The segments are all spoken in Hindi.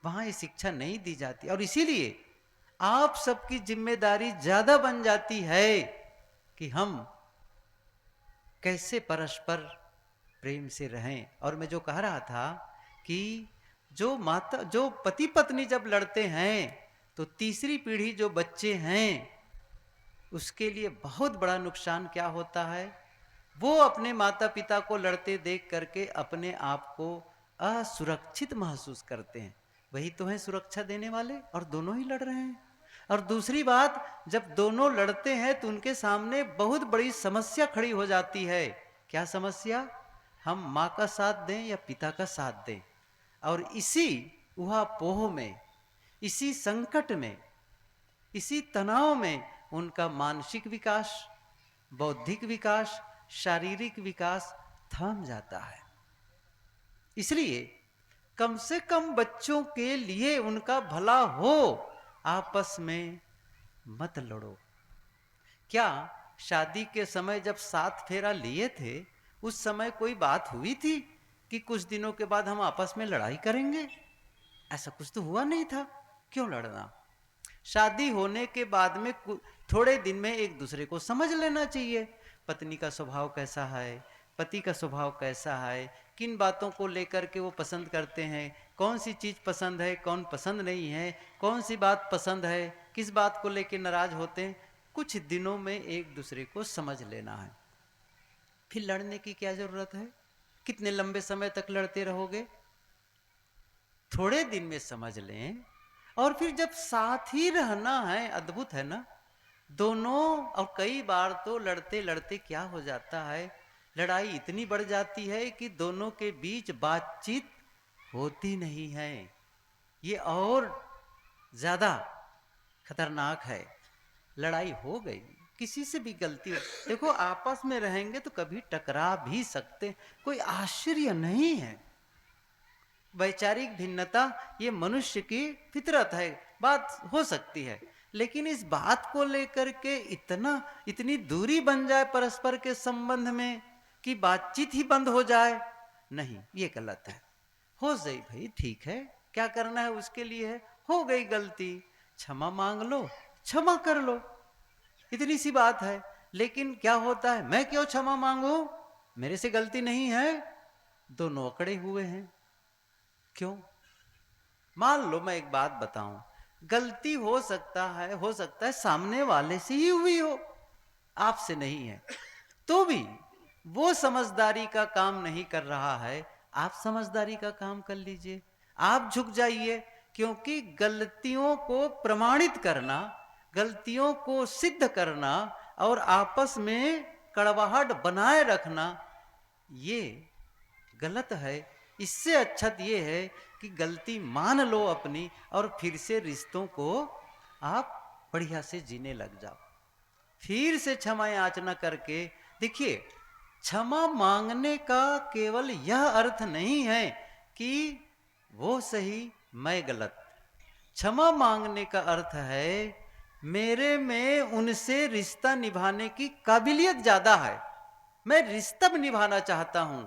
वहां ये शिक्षा नहीं दी जाती, और इसीलिए आप सबकी जिम्मेदारी ज्यादा बन जाती है कि हम कैसे परस्पर प्रेम से रहें। और मैं जो कह रहा था कि जो पति पत्नी जब लड़ते हैं तो तीसरी पीढ़ी जो बच्चे हैं उसके लिए बहुत बड़ा नुकसान क्या होता है, वो अपने माता पिता को लड़ते देख करके अपने आप को असुरक्षित महसूस करते हैं। वही तो है सुरक्षा देने वाले, और दोनों ही लड़ रहे हैं। और दूसरी बात, जब दोनों लड़ते हैं तो उनके सामने बहुत बड़ी समस्या खड़ी हो जाती है। क्या समस्या? हम माँ का साथ दें या पिता का साथ दें। और इसी उहापोह में, इसी संकट में, इसी तनाव में उनका मानसिक विकास, बौद्धिक विकास, शारीरिक विकास थम जाता है। इसलिए कम से कम बच्चों के लिए उनका भला हो, आपस में मत लड़ो। क्या शादी के समय जब 7 फेरा लिए थे उस समय कोई बात हुई थी कि कुछ दिनों के बाद हम आपस में लड़ाई करेंगे? ऐसा कुछ तो हुआ नहीं था। क्यों लड़ना? शादी होने के बाद में थोड़े दिन में एक दूसरे को समझ लेना चाहिए। पत्नी का स्वभाव कैसा है, पति का स्वभाव कैसा है, किन बातों को लेकर के वो पसंद करते हैं, कौन सी चीज़ पसंद है, कौन पसंद नहीं है, कौन सी बात पसंद है, किस बात को लेकर नाराज होते हैं। कुछ दिनों में एक दूसरे को समझ लेना है। फिर लड़ने की क्या जरूरत है? कितने लंबे समय तक लड़ते रहोगे? थोड़े दिन में समझ लें, और फिर जब साथ ही रहना है, अद्भुत है ना दोनों। और कई बार तो लड़ते लड़ते क्या हो जाता है, लड़ाई इतनी बढ़ जाती है कि दोनों के बीच बातचीत होती नहीं है। ये और ज्यादा खतरनाक है। लड़ाई हो गई, किसी से भी गलती हो, देखो आपस में रहेंगे तो कभी टकरा भी सकते, कोई आश्चर्य नहीं है। वैचारिक भिन्नता ये मनुष्य की फितरत है, बात हो सकती है। लेकिन इस बात को लेकर के इतनी दूरी बन जाए परस्पर के संबंध में कि बातचीत ही बंद हो जाए, नहीं, ये गलत है। हो गई भाई, ठीक है, क्या करना है उसके लिए है, हो गई गलती, क्षमा मांग लो, क्षमा कर लो, इतनी सी बात है। लेकिन क्या होता है, मैं क्यों क्षमा मांगू, मेरे से गलती नहीं है, दोनों अकड़े हुए हैं। क्यों? मान लो मैं एक बात बताऊं, गलती हो सकता है सामने वाले से ही हुई हो, आपसे नहीं है, तो भी वो समझदारी का काम नहीं कर रहा है, आप समझदारी का काम कर लीजिए, आप झुक जाइए। क्योंकि गलतियों को प्रमाणित करना, गलतियों को सिद्ध करना और आपस में कड़वाहट बनाए रखना, ये गलत है। इससे अच्छा ये है कि गलती मान लो अपनी, और फिर से रिश्तों को आप बढ़िया से जीने लग जाओ। फिर से क्षमा याचना करके देखिए, क्षमा मांगने का केवल यह अर्थ नहीं है कि वो सही मैं गलत। क्षमा मांगने का अर्थ है मेरे में उनसे रिश्ता निभाने की काबिलियत ज्यादा है, मैं रिश्ता निभाना चाहता हूं।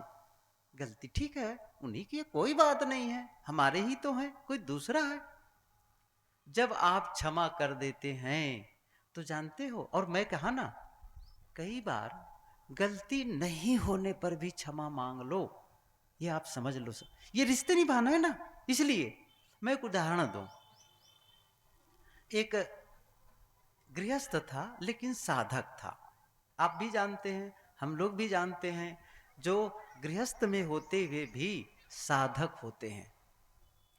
गलती ठीक है, उन्हीं की है, कोई बात नहीं है, हमारे ही तो है, कोई दूसरा है। जब आप क्षमा कर देते हैं तो जानते हो, और मैं कहा ना, कई बार गलती नहीं होने पर भी क्षमा मांग लो, ये आप समझ लो, ये रिश्ते निभाना है ना। इसलिए मैं एक उदाहरण दूं। एक गृहस्थ था लेकिन साधक था, आप भी जानते हैं, हम लोग भी जानते हैं, जो गृहस्थ में होते हुए भी साधक होते हैं,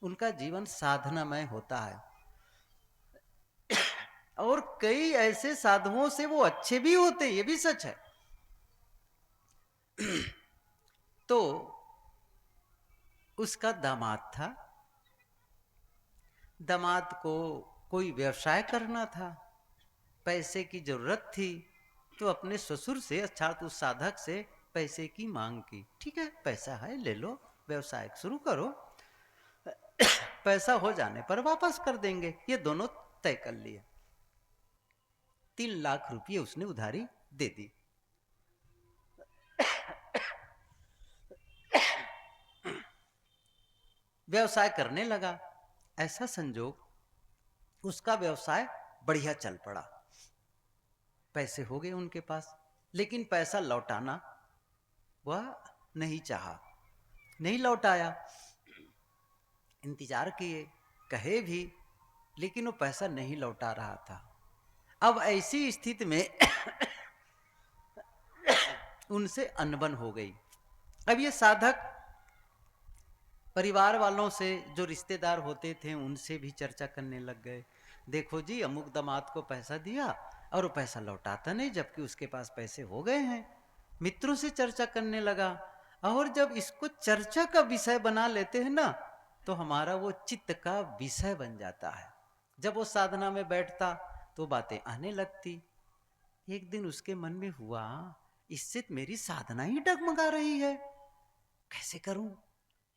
उनका जीवन साधनामय होता है। और कई ऐसे साधुओं से वो अच्छे भी होते, ये भी सच है। तो उसका दामाद था, दामाद को कोई व्यवसाय करना था, पैसे की जरूरत थी, तो अपने ससुर से अर्थात उस साधक से पैसे की मांग की। ठीक है, पैसा है, ले लो, व्यवसाय शुरू करो, पैसा हो जाने पर वापस कर देंगे, ये दोनों तय कर लिए। 3 लाख रुपये उसने उधारी दे दी। व्यवसाय करने लगा, ऐसा संजोग उसका व्यवसाय बढ़िया चल पड़ा, पैसे हो गए उनके पास, लेकिन पैसा लौटाना वह नहीं चाहा, नहीं लौटाया। इंतजार किए, कहे भी, लेकिन वो पैसा नहीं लौटा रहा था। अब ऐसी स्थिति में उनसे अनबन हो गई। अब ये साधक परिवार वालों से, जो रिश्तेदार होते थे, उनसे भी चर्चा करने लग गए। देखो जी, अमुक दामाद को पैसा दिया और वो पैसा लौटाता नहीं, जबकि उसके पास पैसे हो गए हैं। मित्रों से चर्चा करने लगा, और जब इसको चर्चा का विषय बना लेते हैं ना, तो हमारा वो चित्त का विषय बन जाता है। जब वो साधना में बैठता तो बातें आने लगती। एक दिन उसके मन में हुआ, इससे मेरी साधना ही डगमगा रही है, कैसे करूं?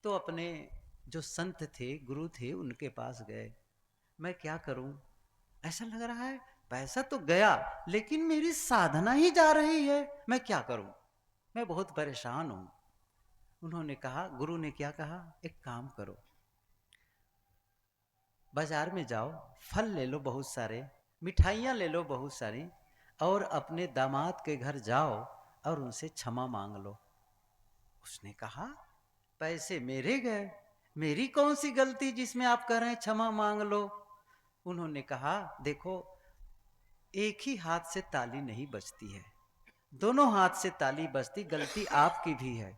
तो अपने जो संत थे, गुरु थे, उनके पास गए। मैं क्या करूं, ऐसा लग रहा है पैसा तो गया, लेकिन मेरी साधना ही जा रही है, मैं क्या करूं, मैं बहुत परेशान हूं। उन्होंने कहा, गुरु ने क्या कहा, एक काम करो, बाजार में जाओ, फल ले लो बहुत सारे, मिठाइयाँ ले लो बहुत सारी, और अपने दामाद के घर जाओ और उनसे क्षमा मांग लो। उसने कहा, पैसे मेरे गए, मेरी कौन सी गलती जिसमें आप कह रहे हैं क्षमा मांग लो? उन्होंने कहा, देखो, एक ही हाथ से ताली नहीं बजती है, दोनों हाथ से ताली बजती, गलती आपकी भी है।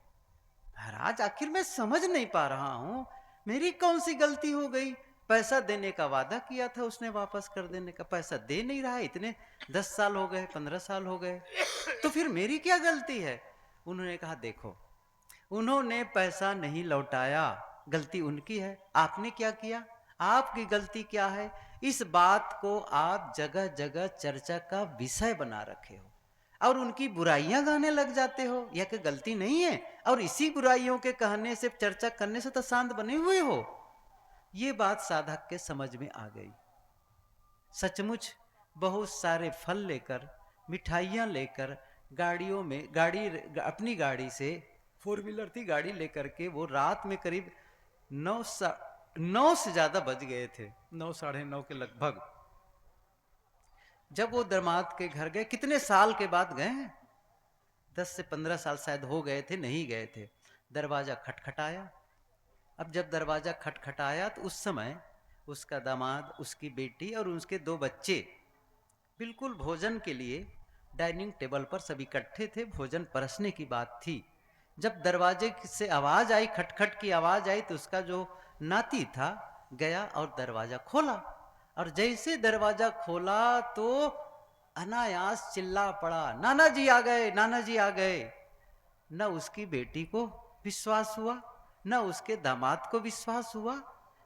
महाराज, आखिर मैं समझ नहीं पा रहा हूं, मेरी कौन सी गलती हो गई? पैसा देने का वादा किया था उसने, वापस कर देने का, पैसा दे नहीं रहा है, इतने 10 साल हो गए, 15 साल हो गए, तो फिर मेरी क्या गलती है? उन्होंने कहा, देखो, उन्होंने पैसा नहीं लौटाया, गलती उनकी है, आपने क्या किया, आपकी गलती क्या है? इस बात को आप जगह जगह चर्चा का विषय बना रखे हो और उनकी बुराइयां गाने लग जाते हो। यह कि गलती नहीं है, और इसी बुराइयों के कहने से, चर्चा करने से तो शांत बने हुए हो। ये बात साधक के समझ में आ गई। सचमुच बहुत सारे फल लेकर, मिठाइयाँ लेकर, गाड़ियों में, अपनी गाड़ी से, 4 व्हीलर थी, गाड़ी लेकर के वो रात में करीब 9 से ज्यादा बज गए थे, 9 साढ़े 9 के लगभग, जब वो दामाद के घर गए। कितने साल के बाद गए हैं, 10 से 15 साल शायद हो गए थे, नहीं गए थे। दरवाजा खटखटाया। अब जब दरवाजा खटखटाया तो उस समय उसका दामाद, उसकी बेटी और उसके 2 बच्चे बिल्कुल भोजन के लिए डाइनिंग टेबल पर सब इकट्ठे थे, भोजन परसने की बात थी। जब दरवाजे से आवाज आई, खटखट की आवाज आई, तो उसका जो नाती था गया और दरवाजा खोला, और जैसे दरवाजा खोला तो अनायास चिल्ला पड़ा, नाना जी आ गए, नाना जी आ गए। न उसकी बेटी को विश्वास हुआ, न उसके दामाद को विश्वास हुआ,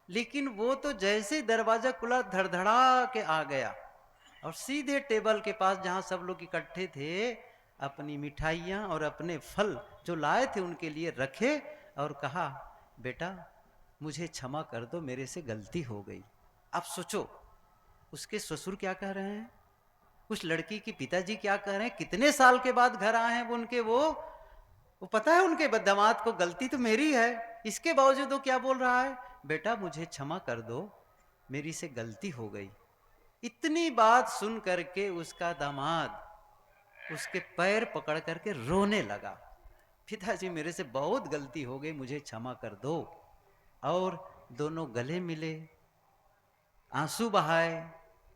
लेकिन वो तो जैसे दरवाजा खुला धड़धड़ा के आ गया और सीधे टेबल के पास, जहां सब लोग इकट्ठे थे, अपनी मिठाइयाँ और अपने फल जो लाए थे उनके लिए रखे और कहा, बेटा मुझे क्षमा कर दो, मेरे से गलती हो गई। अब सोचो, उसके ससुर क्या कह रहे हैं, उस लड़की की पिताजी क्या कह रहे हैं, कितने साल के बाद घर आए हैं उनके, वो पता है उनके दामाद को गलती तो मेरी है, इसके बावजूद वो क्या बोल रहा है, बेटा मुझे क्षमा कर दो, मेरी से गलती हो गई। इतनी बात सुन करके उसका दामाद उसके पैर पकड़ करके रोने लगा, पिताजी मेरे से बहुत गलती हो गई, मुझे क्षमा कर दो। और दोनों गले मिले, आंसू बहाए।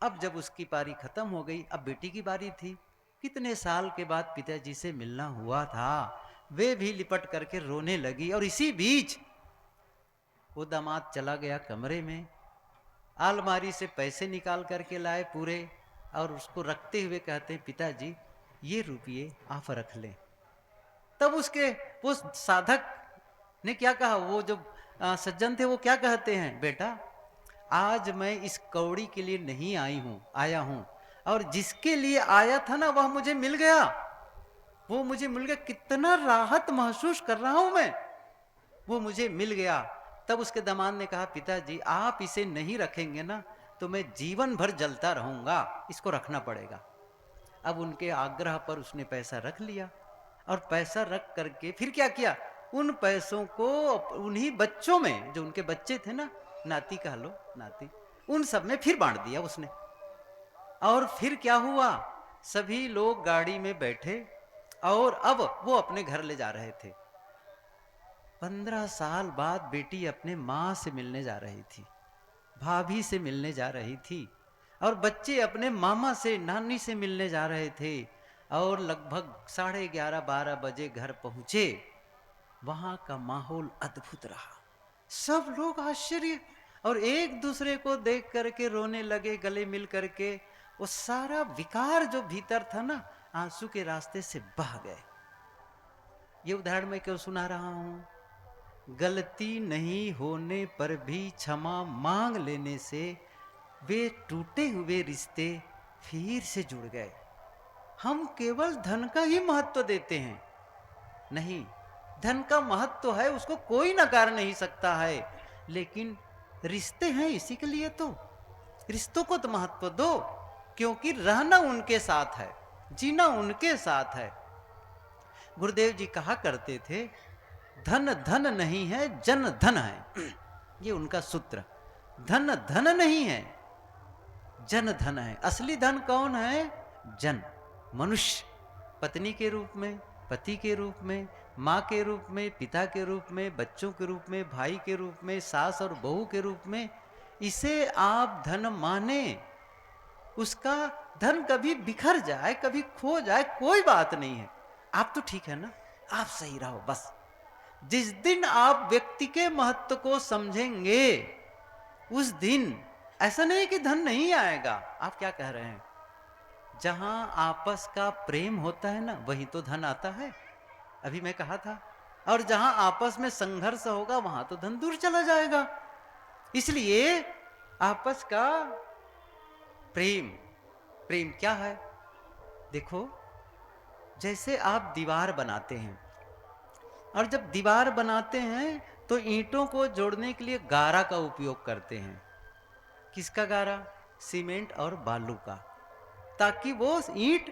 अब जब उसकी पारी खत्म हो गई, अब बेटी की बारी थी। कितने साल के बाद पिताजी से मिलना हुआ था, वे भी लिपट करके रोने लगी। और इसी बीच वो दामाद चला गया कमरे में, अलमारी से पैसे निकाल करके लाए पूरे, और उसको रखते हुए कहते हैं, पिताजी ये रुपये आप रख लें। तब उसके वो साधक ने क्या कहा, वो जो सज्जन थे वो क्या कहते हैं, बेटा आज मैं इस कौड़ी के लिए नहीं आया हूं, और जिसके लिए आया था ना वह मुझे मिल गया, वो मुझे मिल गया, कितना राहत महसूस कर रहा हूं मैं, वो मुझे मिल गया। तब उसके दामाद ने कहा, पिताजी आप इसे नहीं रखेंगे ना तो मैं जीवन भर जलता रहूंगा, इसको रखना पड़ेगा। अब उनके आग्रह पर उसने पैसा रख लिया, और पैसा रख करके फिर क्या किया, उन पैसों को उन्हीं बच्चों में, जो उनके बच्चे थे ना, नाती कह लो, नाती, उन सब में फिर बांट दिया उसने। और फिर क्या हुआ, सभी लोग गाड़ी में बैठे और अब वो अपने घर ले जा रहे थे। 15 साल बाद बेटी अपने माँ से मिलने जा रही थी, भाभी से मिलने जा रही थी, और बच्चे अपने मामा से, नानी से मिलने जा रहे थे। और लगभग 11:30-12 बजे घर पहुंचे। वहां का माहौल अद्भुत रहा। सब लोग आश्चर्य और एक दूसरे को देख करके रोने लगे, गले मिल करके। वो सारा विकार जो भीतर था ना, आंसू के रास्ते से बह गए। ये उदाहरण मैं क्यों सुना रहा हूं? गलती नहीं होने पर भी क्षमा मांग लेने से वे टूटे हुए रिश्ते फिर से जुड़ गए। हम केवल धन का ही महत्व देते हैं। नहीं, धन का महत्व है, उसको कोई नकार नहीं सकता है, लेकिन रिश्ते हैं इसी के लिए तो। रिश्तों को तो महत्व दो, क्योंकि रहना उनके साथ है, जीना उनके साथ है। गुरुदेव जी कहा करते थे, धन धन नहीं है, जन धन है। ये उनका सूत्र। धन धन नहीं है, जन धन है। असली धन कौन है? जन, मनुष्य, पत्नी के रूप में, पति के रूप में, माँ के रूप में, पिता के रूप में, बच्चों के रूप में, भाई के रूप में, सास और बहू के रूप में। इसे आप धन माने। उसका धन कभी बिखर जाए, कभी खो जाए, कोई बात नहीं है। आप तो ठीक है ना, आप सही रहो बस। जिस दिन आप व्यक्ति के महत्व को समझेंगे, उस दिन ऐसा नहीं कि धन नहीं आएगा। आप क्या कह रहे हैं? जहां आपस का प्रेम होता है ना, वहीं तो धन आता है, अभी मैं कहा था। और जहां आपस में संघर्ष होगा, वहां तो धन दूर चला जाएगा। इसलिए आपस का प्रेम, प्रेम क्या है? देखो, जैसे आप दीवार बनाते हैं, और जब दीवार बनाते हैं तो ईंटों को जोड़ने के लिए गारा का उपयोग करते हैं। किसका गारा? सीमेंट और बालू का, ताकि वो ईंट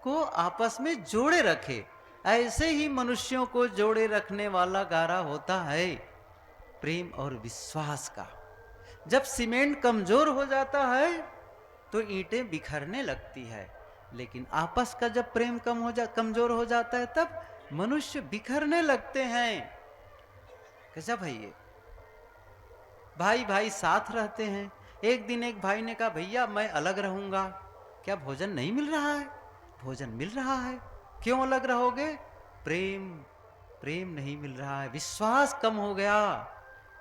को आपस में जोड़े रखे। ऐसे ही मनुष्यों को जोड़े रखने वाला गारा होता है प्रेम और विश्वास का। जब सीमेंट कमजोर हो जाता है तो ईंटें बिखरने लगती है, लेकिन आपस का जब प्रेम कमजोर हो जाता है, तब मनुष्य बिखरने लगते हैं। कैसा भाई? ये भाई भाई साथ रहते हैं। एक दिन एक भाई ने कहा, भैया मैं अलग रहूंगा। क्या भोजन नहीं मिल रहा है? भोजन मिल रहा है। क्यों अलग रहोगे? प्रेम, प्रेम नहीं मिल रहा है, विश्वास कम हो गया,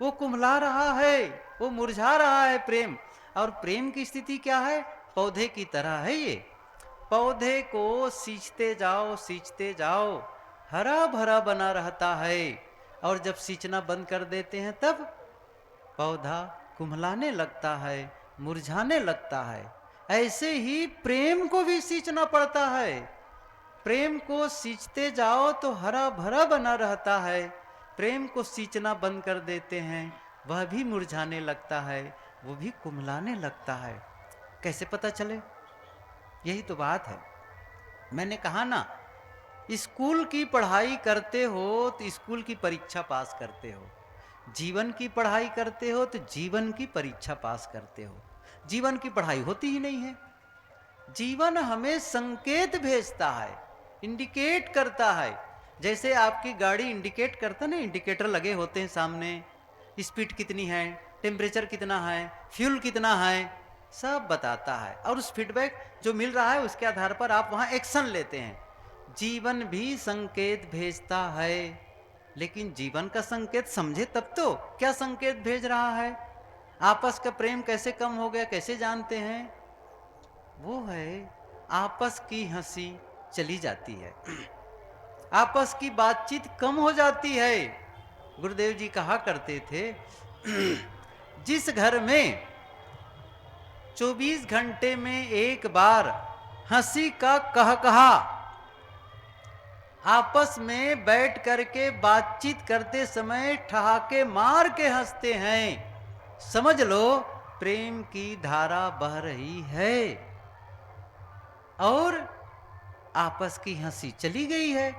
वो कुम्हला रहा है, वो मुरझा रहा है प्रेम। और प्रेम की स्थिति क्या है? पौधे की तरह है ये। पौधे को सींचते जाओ, सींचते जाओ, हरा भरा बना रहता है, और जब सींचना बंद कर देते हैं तब पौधा कुम्हलाने लगता है, मुरझाने लगता है। ऐसे ही प्रेम को भी सींचना पड़ता है। प्रेम को सींचते जाओ तो हरा भरा बना रहता है, प्रेम को सींचना बंद कर देते हैं, वह भी मुरझाने लगता है, वो भी कुम्हलाने लगता है। कैसे पता चले? यही तो बात है। मैंने कहा ना, स्कूल की पढ़ाई करते हो तो स्कूल की परीक्षा पास करते हो, जीवन की पढ़ाई करते हो तो जीवन की परीक्षा पास करते हो। जीवन की पढ़ाई होती ही नहीं है। जीवन हमें संकेत भेजता है, इंडिकेट करता है। जैसे आपकी गाड़ी इंडिकेट करता ना, इंडिकेटर लगे होते हैं सामने, स्पीड कितनी है, टेम्परेचर कितना है, फ्यूल कितना है, सब बताता है। और उस फीडबैक जो मिल रहा है, उसके आधार पर आप वहां एक्शन लेते हैं। जीवन भी संकेत भेजता है, लेकिन जीवन का संकेत समझे तब तो। क्या संकेत भेज रहा है? आपस का प्रेम कैसे कम हो गया, कैसे जानते हैं? वो है, आपस की हंसी चली जाती है, आपस की बातचीत कम हो जाती है। गुरुदेव जी कहा करते थे, जिस घर में 24 घंटे में एक बार हंसी का कहकहा, आपस में बैठ करके बातचीत करते समय ठहाके मार के हंसते हैं, समझ लो प्रेम की धारा बह रही है और आपस की हंसी चली गई है।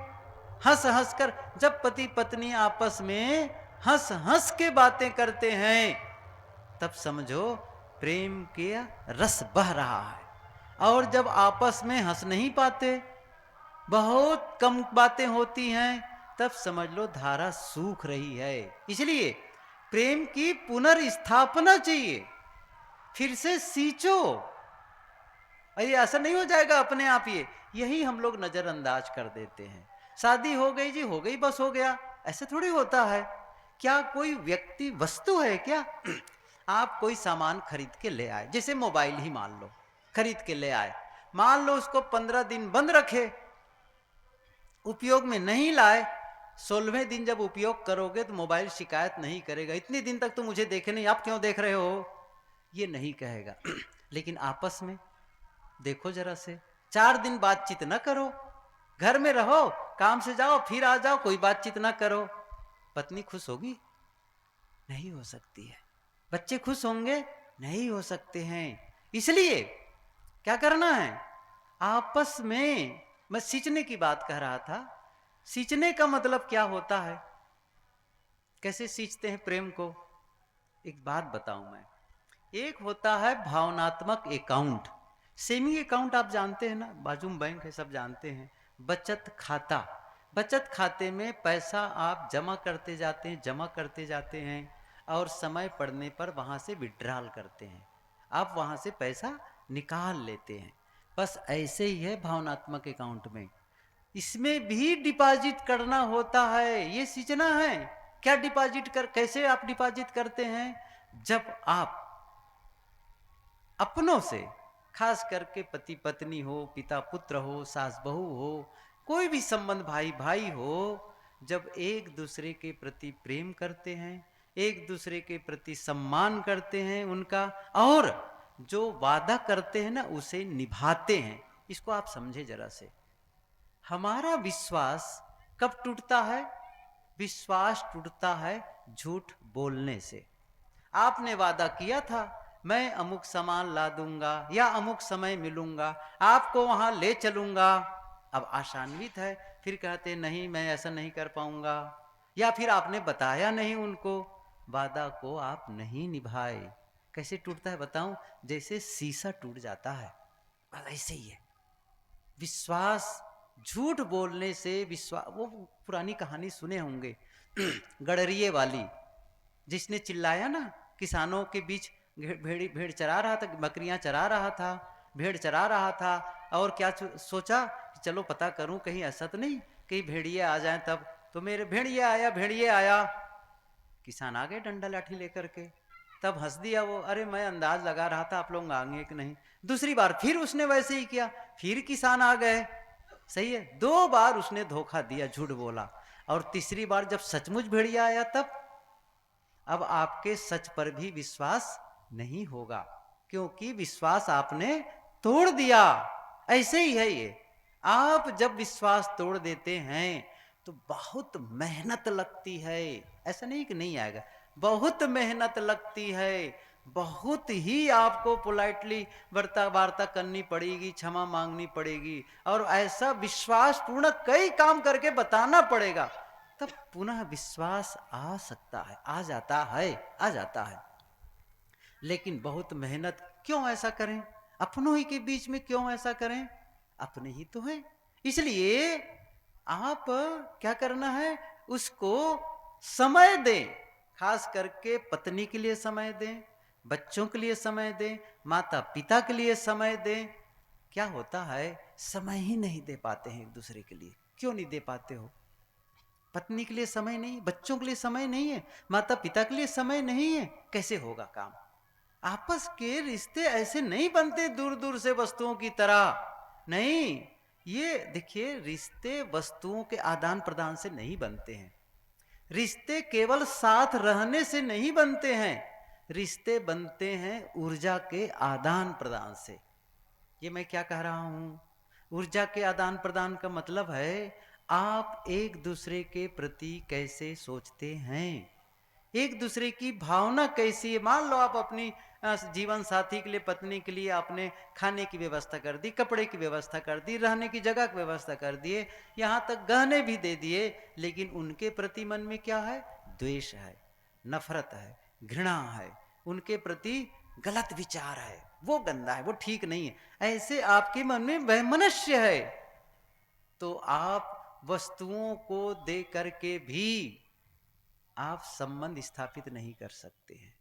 हंस हंस कर, जब पति पत्नी आपस में हंस हंस के बातें करते हैं, तब समझो प्रेम के रस बह रहा है। और जब आपस में हंस नहीं पाते, बहुत कम बातें होती हैं, तब समझ लो धारा सूख रही है। इसलिए प्रेम की पुनर्स्थापना चाहिए, फिर से सींचो। अरे ऐसा नहीं हो जाएगा अपने आप, ये यही हम लोग नजरअंदाज कर देते हैं। शादी हो गई जी, हो गई, बस हो गया, ऐसे थोड़ी होता है। क्या कोई व्यक्ति वस्तु है क्या? आप कोई सामान खरीद के ले आए, जैसे मोबाइल ही मान लो, खरीद के ले आए, मान लो उसको 15 दिन बंद रखे, उपयोग में नहीं लाए, 16वें दिन जब उपयोग करोगे तो मोबाइल शिकायत नहीं करेगा, इतने दिन तक तो मुझे देखे नहीं, आप क्यों देख रहे हो, ये नहीं कहेगा। लेकिन आपस में देखो जरा से, 4 दिन बातचीत ना करो, घर में रहो, काम से जाओ फिर आ जाओ, कोई बातचीत ना करो, पत्नी खुश होगी? नहीं हो सकती है। बच्चे खुश होंगे? नहीं हो सकते हैं। इसलिए क्या करना है, आपस में, मैं सींचने की बात कह रहा था। सींचने का मतलब क्या होता है, कैसे सींचते हैं प्रेम को? एक बात बताऊं मैं। एक होता है भावनात्मक अकाउंट, सेविंग अकाउंट आप जानते हैं ना, बाजू में बैंक है, सब जानते हैं। बचत खाता, बचत खाते में पैसा आप जमा करते जाते हैं, जमा करते जाते हैं, और समय पड़ने पर वहां से विड्रॉल करते हैं, आप वहां से पैसा निकाल लेते हैं। बस ऐसे ही है भावनात्मक अकाउंट में, इसमें भी डिपॉजिट करना होता है, ये सींचना है। क्या डिपॉजिट कर, कैसे आप डिपॉजिट करते हैं? जब आप अपनों से, खास करके पति पत्नी हो, पिता पुत्र हो, सास बहू हो, कोई भी संबंध, भाई भाई हो, जब एक दूसरे के प्रति प्रेम करते हैं, एक दूसरे के प्रति सम्मान करते हैं उनका, और जो वादा करते हैं ना उसे निभाते हैं, इसको आप समझे जरा से। हमारा विश्वास कब टूटता है? विश्वास टूटता है झूठ बोलने से। आपने वादा किया था मैं अमुक सामान ला दूंगा या अमुक समय मिलूंगा, आपको वहां ले चलूंगा, अब आशान्वित है, फिर कहते नहीं मैं ऐसा नहीं कर पाऊंगा, या फिर आपने बताया नहीं उनको, वादा को आप नहीं निभाए। कैसे टूटता है बताऊं? जैसे शीशा टूट जाता है, बस ऐसे ही है। विश्वास, झूठ बोलने से विश्वास, वो पुरानी कहानी सुने होंगे गडरिये वाली, जिसने चिल्लाया ना, किसानों के बीच भेड़ चरा रहा था, बकरियां चरा रहा था, भेड़ चरा रहा था, और क्या सोचा कि चलो पता करूं कहीं ऐसा तो नहीं कहीं भेड़िए आ जाएं, तब तो मेरे भेड़िए आया, भेड़िए आया, किसान आ गए डंडा लाठी लेकर के, तब हंस दिया वो, अरे मैं अंदाज लगा रहा था आप लोग आएंगे कि नहीं। दूसरी बार फिर उसने वैसे ही किया, फिर किसान आ गए, सही है, 2 बार उसने धोखा दिया, झूठ बोला, और तीसरी बार जब सचमुच भेड़िया आया, तब अब आपके सच पर भी विश्वास नहीं होगा, क्योंकि विश्वास आपने तोड़ दिया। ऐसे ही है ये, आप जब विश्वास तोड़ देते हैं तो बहुत मेहनत लगती है, ऐसा नहीं कि नहीं आएगा, बहुत मेहनत लगती है, बहुत ही आपको पोलाइटली वार्ता करनी पड़ेगी, क्षमा मांगनी पड़ेगी, और ऐसा विश्वास पूर्ण कई काम करके बताना पड़ेगा, तब पुनः विश्वास आ सकता है, आ जाता है, आ जाता है। लेकिन बहुत मेहनत क्यों ऐसा करें, अपनों ही के बीच में क्यों ऐसा करें, अपने ही तो हैं। इसलिए आप क्या करना है, उसको समय दें, खास करके पत्नी के लिए समय दें, बच्चों के लिए समय दें, माता पिता के लिए समय दें। क्या होता है, समय ही नहीं दे पाते हैं एक दूसरे के लिए। क्यों नहीं दे पाते हो? पत्नी के लिए समय नहीं, बच्चों के लिए समय नहीं है, माता पिता के लिए समय नहीं है, कैसे होगा काम? आपस के रिश्ते ऐसे नहीं बनते दूर दूर से वस्तुओं की तरह, नहीं। ये देखिए, रिश्ते वस्तुओं के आदान प्रदान से नहीं बनते हैं, रिश्ते केवल साथ रहने से नहीं बनते हैं, रिश्ते बनते हैं ऊर्जा के आदान प्रदान से। ये मैं क्या कह रहा हूं? ऊर्जा के आदान प्रदान का मतलब है आप एक दूसरे के प्रति कैसे सोचते हैं, एक दूसरे की भावना कैसी है। मान लो आप अपनी जीवन साथी के लिए, पत्नी के लिए आपने खाने की व्यवस्था कर दी, कपड़े की व्यवस्था कर दी, रहने की जगह की व्यवस्था कर दिए, यहाँ तक गहने भी दे दिए, लेकिन उनके प्रति मन में क्या है? द्वेष है, नफरत है, घृणा है, उनके प्रति गलत विचार है, वो गंदा है, वो ठीक नहीं है, ऐसे आपके मन में वैमनस्य है, तो आप वस्तुओं को दे करके भी आप संबंध स्थापित नहीं कर सकते हैं।